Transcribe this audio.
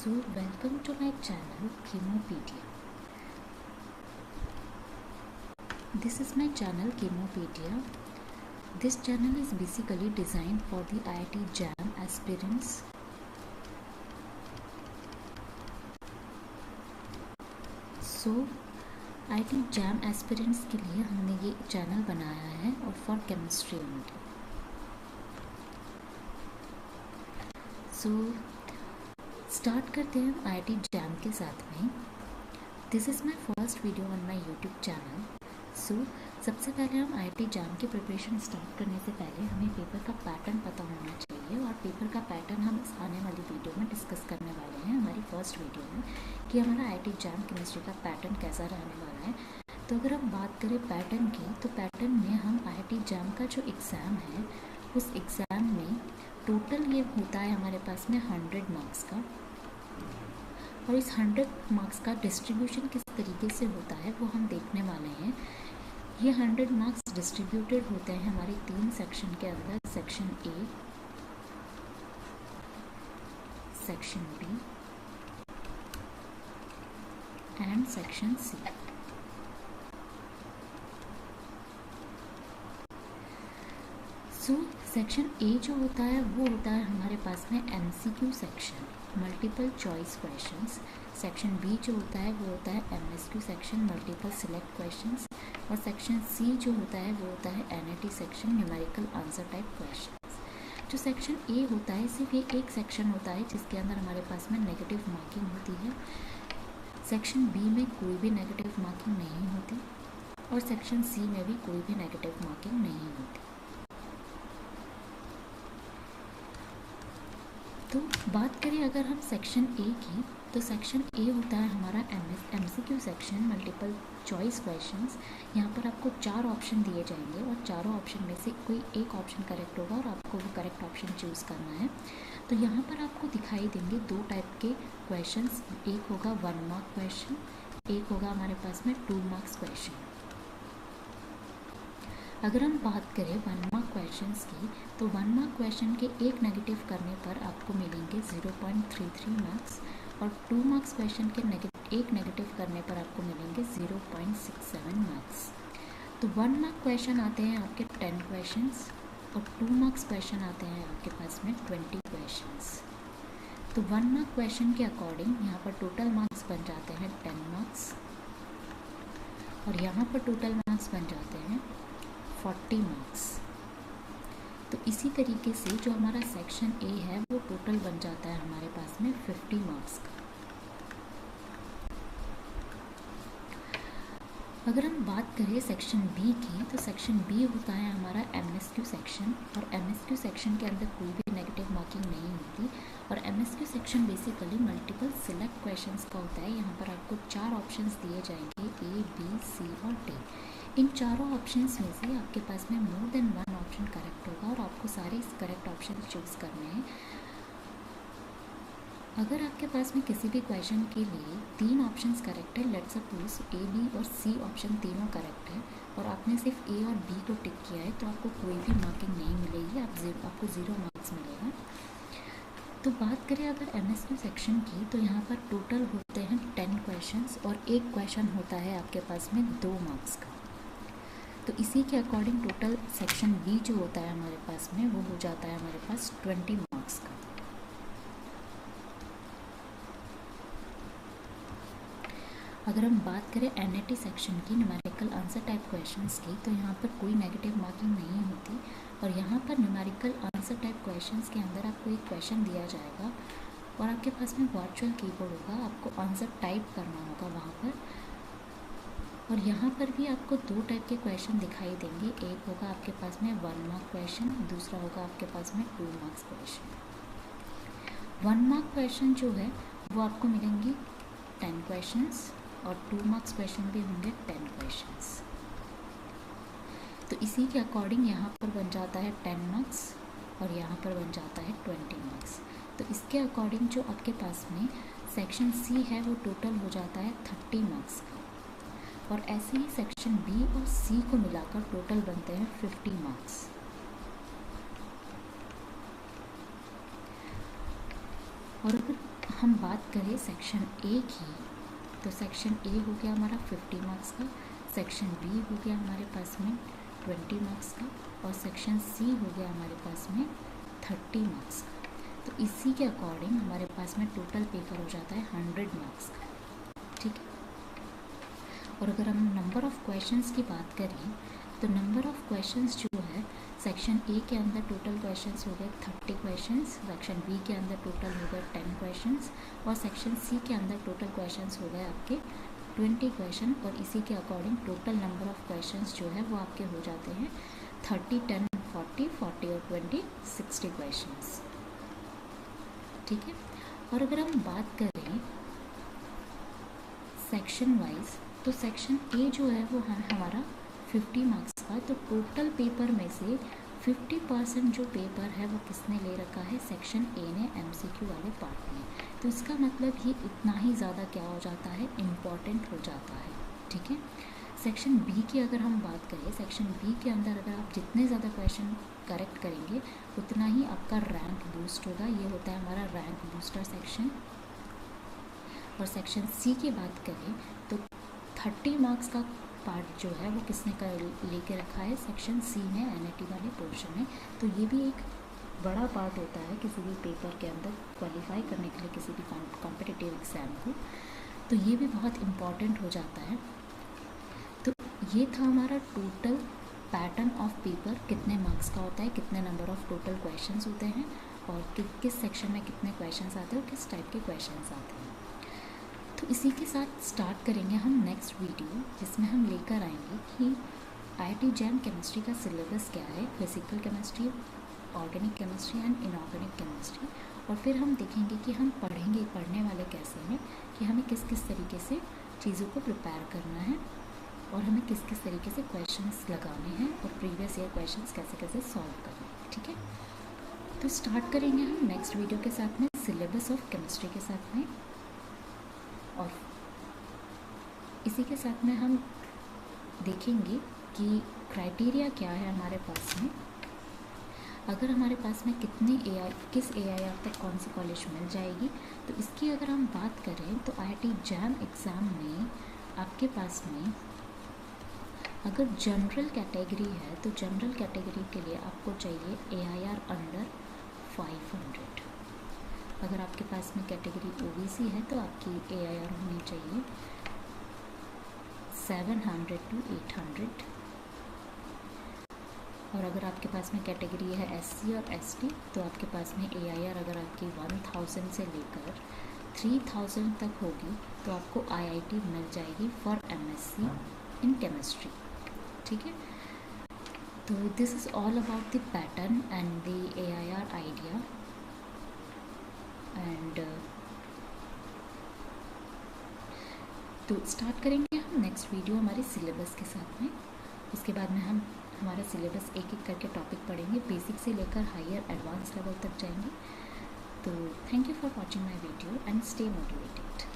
So welcome to my channel Chemopedia. This is my channel Chemopedia. This channel is basically designed for the IIT JAM aspirants. So IIT JAM aspirants के लिए हमने ये channel बनाया है और for chemistry only. So start करते हैं IIT JAM के साथ में. This is my first video on my YouTube channel. So सबसे पहले हम IIT JAM की प्रिपरेशन स्टार्ट करने से पहले हमें पेपर का पैटर्न पता होना चाहिए और पेपर का पैटर्न हम इस आने वाली वीडियो में डिस्कस करने वाले हैं, हमारी फर्स्ट वीडियो में, कि हमारा IIT JAM केमिस्ट्री का पैटर्न कैसा रहने वाला है. तो अगर हम बात करें पैटर्न की, तो पैटर्न में हम IIT JAM का जो एग्ज़ाम है उस एग्ज़ाम में टोटल ये होता है हमारे पास में 100 मार्क्स का, और इस 100 मार्क्स का डिस्ट्रीब्यूशन किस तरीके से होता है वो हम देखने वाले हैं. ये 100 मार्क्स डिस्ट्रीब्यूटेड होते हैं हमारे 3 सेक्शन के अंदर, section A, section B and section C. So section A जो होता है वो होता है हमारे पास में MCQ section, multiple choice questions. Section B जो होता है वो होता है MSQ section, multiple select questions. और सेक्शन सी जो होता है वो होता है NAT section, numerical answer type questions. जो सेक्शन ए होता है सिर्फ ये एक सेक्शन होता है जिसके अंदर हमारे पास में नेगेटिव मार्किंग होती है. सेक्शन बी में कोई भी नेगेटिव मार्किंग नहीं होती और सेक्शन सी में भी कोई भी नेगेटिव मार्किंग नहीं होती. तो बात करें अगर हम सेक्शन ए की, तो सेक्शन ए होता है हमारा MCQ section, multiple choice questions. यहाँ पर आपको 4 ऑप्शन दिए जाएंगे और चारों ऑप्शन में से कोई एक ऑप्शन करेक्ट होगा और आपको वो करेक्ट ऑप्शन चूज़ करना है. तो यहाँ पर आपको दिखाई देंगे 2 टाइप के क्वेश्चंस. एक होगा 1 मार्क क्वेश्चन, एक होगा हमारे पास में 2 मार्क्स क्वेश्चन. अगर हम बात करें 1 मार्क क्वेश्चंस की, तो 1 मार्क क्वेश्चन के एक नेगेटिव करने पर आपको मिलेंगे 0.33 मार्क्स और 2 मार्क्स क्वेश्चन के एक नेगेटिव करने पर आपको मिलेंगे 0.67 मार्क्स. तो 1 मार्क क्वेश्चन आते हैं आपके 10 क्वेश्चंस और 2 मार्क्स क्वेश्चन आते हैं आपके पास में 20 क्वेश्चंस. तो 1 मार्क क्वेश्चन के अकॉर्डिंग यहाँ पर टोटल मार्क्स बन जाते हैं 10 मार्क्स और यहाँ पर टोटल मार्क्स बन जाते हैं 40 मार्क्स. तो इसी तरीके से जो हमारा सेक्शन ए है वो टोटल बन जाता है हमारे पास में 50 मार्क्स का. अगर हम बात करें सेक्शन बी की, तो सेक्शन बी होता है हमारा MSQ सेक्शन और MSQ सेक्शन के अंदर कोई भी नेगेटिव मार्किंग नहीं होती. और MSQ section basically multiple select questions का होता है. यहाँ पर आपको 4 ऑप्शंस दिए जाएंगे, A, B, C और D. इन चारों ऑप्शंस में से आपके पास में मोर देन 1 ऑप्शन करेक्ट होगा और आपको सारे करेक्ट ऑप्शन चूज़ करने हैं. अगर आपके पास में किसी भी क्वेश्चन के लिए 3 ऑप्शंस करेक्ट है, लेट्स सपोज A, B और C ऑप्शन तीनों करेक्ट है और आपने सिर्फ A और B को टिक किया है, तो आपको कोई भी मार्किंग नहीं मिलेगी, आपको 0 मार्क्स मिलेगा. तो बात करें अगर MSQ सेक्शन की, तो यहाँ पर टोटल होते हैं 10 क्वेश्चंस और एक क्वेश्चन होता है आपके पास में 2 मार्क्स का. तो इसी के अकॉर्डिंग टोटल सेक्शन बी जो होता है हमारे पास में वो हो जाता है हमारे पास 20 मार्क्स का. अगर हम बात करें NAT सेक्शन की, न्यूमेरिकल आंसर टाइप क्वेश्चंस की, तो यहाँ पर कोई नेगेटिव मार्किंग नहीं होती और यहाँ पर न्यूमेरिकल आंसर टाइप क्वेश्चंस के अंदर आपको एक क्वेश्चन दिया जाएगा और आपके पास में वर्चुअल कीबोर्ड होगा, आपको आंसर टाइप करना होगा वहाँ पर. और यहाँ पर भी आपको 2 टाइप के क्वेश्चन दिखाई देंगे. एक होगा आपके पास में 1 मार्क क्वेश्चन, दूसरा होगा आपके पास में 2 मार्क्स क्वेश्चन. 1 मार्क क्वेश्चन जो है वो आपको मिलेंगी 10 क्वेश्चंस और 2 मार्क्स क्वेश्चन भी होंगे 10 क्वेश्चंस. तो इसी के अकॉर्डिंग यहाँ पर बन जाता है 10 मार्क्स और यहाँ पर बन जाता है 20 मार्क्स. तो इसके अकॉर्डिंग जो आपके पास में सेक्शन सी है वो टोटल हो जाता है 30 मार्क्स का और ऐसे ही सेक्शन बी और सी को मिलाकर टोटल बनते हैं 50 मार्क्स. और अगर हम बात करें सेक्शन ए की, तो सेक्शन ए हो गया हमारा 50 मार्क्स का, सेक्शन बी हो गया हमारे पास में 20 मार्क्स का, और सेक्शन सी हो गया हमारे पास में 30 मार्क्स का। तो इसी के अकॉर्डिंग हमारे पास में टोटल पेपर हो जाता है 100 मार्क्स का, ठीक है। और अगर हम नंबर ऑफ़ क्वेश्चंस की बात करें तो नंबर ऑफ़ क्वेश्चंस जो है सेक्शन ए के अंदर टोटल क्वेश्चंस हो गए 30 क्वेश्चंस, सेक्शन बी के अंदर टोटल हो गए 10 क्वेश्चंस, और सेक्शन सी के अंदर टोटल क्वेश्चंस हो गए आपके 20 क्वेश्चन। और इसी के according total number of questions जो है वो आपके हो जाते हैं 30, 10, 40, 40 और 20, 60 क्वेश्चंस, ठीक है। और अगर हम बात करें सेक्शन वाइज, तो सेक्शन ए जो है वो है हमारा 50 मार्क्स का। तो टोटल पेपर में से 50% जो पेपर है वो किसने ले रखा है, सेक्शन ए ने MCQ वाले पार्ट में। तो इसका मतलब ये इतना ही ज़्यादा क्या हो जाता है, इम्पॉर्टेंट हो जाता है, ठीक है। सेक्शन बी की अगर हम बात करें, सेक्शन बी के अंदर अगर आप जितने ज़्यादा क्वेश्चन करेक्ट करेंगे उतना ही आपका रैंक बूस्ट होगा। ये होता है हमारा रैंक बूस्टर सेक्शन। और सेक्शन सी की बात करें तो 30 मार्क्स का पार्ट जो है वो किसने लेके रखा है, सेक्शन सी ने NIT वाले पोर्शन में। तो ये भी एक बड़ा पार्ट होता है किसी भी पेपर के अंदर क्वालिफाई करने के लिए, किसी भी कॉम्पिटिटिव एग्ज़ाम को। तो ये भी बहुत इम्पॉर्टेंट हो जाता है। तो ये था हमारा टोटल पैटर्न ऑफ पेपर, कितने मार्क्स का होता है, कितने नंबर ऑफ़ टोटल क्वेश्चंस होते हैं, और किस सेक्शन में कितने क्वेश्चंस आते हैं और किस टाइप के क्वेश्चंस आते हैं। तो इसी के साथ स्टार्ट करेंगे हम नेक्स्ट वीडियो, जिसमें हम लेकर आएंगे कि IIT JAM केमिस्ट्री का सिलेबस क्या है, physical chemistry, organic chemistry and inorganic chemistry. और फिर हम देखेंगे कि हम पढ़ने वाले कैसे हैं, कि हमें किस किस तरीके से चीज़ों को प्रिपेयर करना है, और हमें किस किस तरीके से क्वेश्चंस लगाने हैं, और प्रीवियस ईयर क्वेश्चंस कैसे कैसे सॉल्व करने हैं, ठीक है। तो स्टार्ट करेंगे हम नेक्स्ट वीडियो के साथ में सिलेबस ऑफ केमिस्ट्री के साथ में, और इसी के साथ में हम देखेंगे कि क्राइटेरिया क्या है हमारे पास में। अगर हमारे पास में किस AIR तक कौन सी कॉलेज मिल जाएगी। तो इसकी अगर हम बात करें तो IIT JAM एग्ज़ाम में आपके पास में अगर जनरल कैटेगरी है तो जनरल कैटेगरी के लिए आपको चाहिए AIR अंडर 500। अगर आपके पास में कैटेगरी OBC है तो आपकी AIR होनी चाहिए 700 to 800। और अगर आपके पास में कैटेगरी है SC और ST तो आपके पास में AIR अगर आपकी 1000 से लेकर 3000 तक होगी तो आपको IIT मिल जाएगी फॉर MSc इन केमिस्ट्री, ठीक है। तो this is all about the pattern and the AIR idea. And तो स्टार्ट करेंगे हम नेक्स्ट वीडियो हमारे सिलेबस के साथ में। उसके बाद में हम हमारा सिलेबस एक एक करके टॉपिक पढ़ेंगे, बेसिक से लेकर हायर एडवांस लेवल तक जाएंगे। तो thank you for watching my video and stay motivated.